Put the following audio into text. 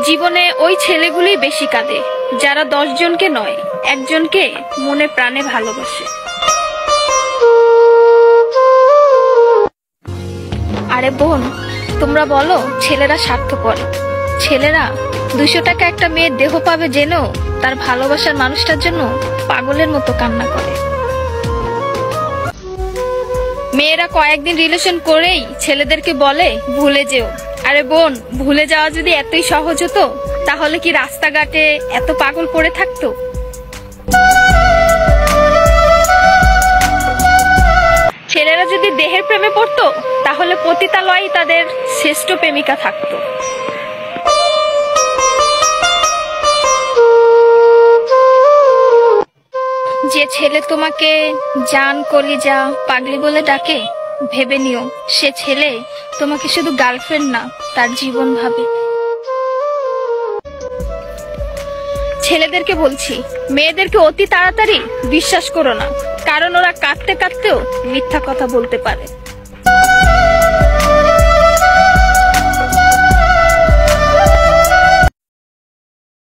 জীবনে ওই ছেলেগুলোই বেশি কাঁদে যারা 10 জনকে নয়, একজনকে মনে প্রাণে ভালোবাসে। আরে বোন, তোমরা বলো ছেলেরা স্বার্থপর। ছেলেরা 200 টাকা একটা মেয়ের দেহ পাবে জেনেও তার ভালোবাসার মানুষটার জন্য পাগলের মতো কান্না করে। মেয়েরা কয়েকদিন রিলেশন করেই ছেলেদেরকে বলে ভুলে যেও। আরে বোন, ভুলে যাওয়া যদি এতই সহজ হতো তাহলে কি রাস্তাঘাটে এত পাগল পড়ে থাকতো? ছেলেরা যদি দেহের প্রেমে পড়তো তাহলে পতিতালয়েই তাদের শ্রেষ্ঠ প্রেমিকা থাকতো। যে ছেলে তোমাকে জান, কলিজা, পাগলি বলে ডাকে, ভেবে নিও সে ছেলে তোমাকে শুধু গার্লফ্রেন্ড না, তার জীবন ভাবে। ছেলেদেরকে বলছি, মেয়েদেরকে অতি তাড়াতাড়ি বিশ্বাস করো না, কারণ ওরা কাঁদতে কাঁদতেও মিথ্যা কথা বলতে পারে।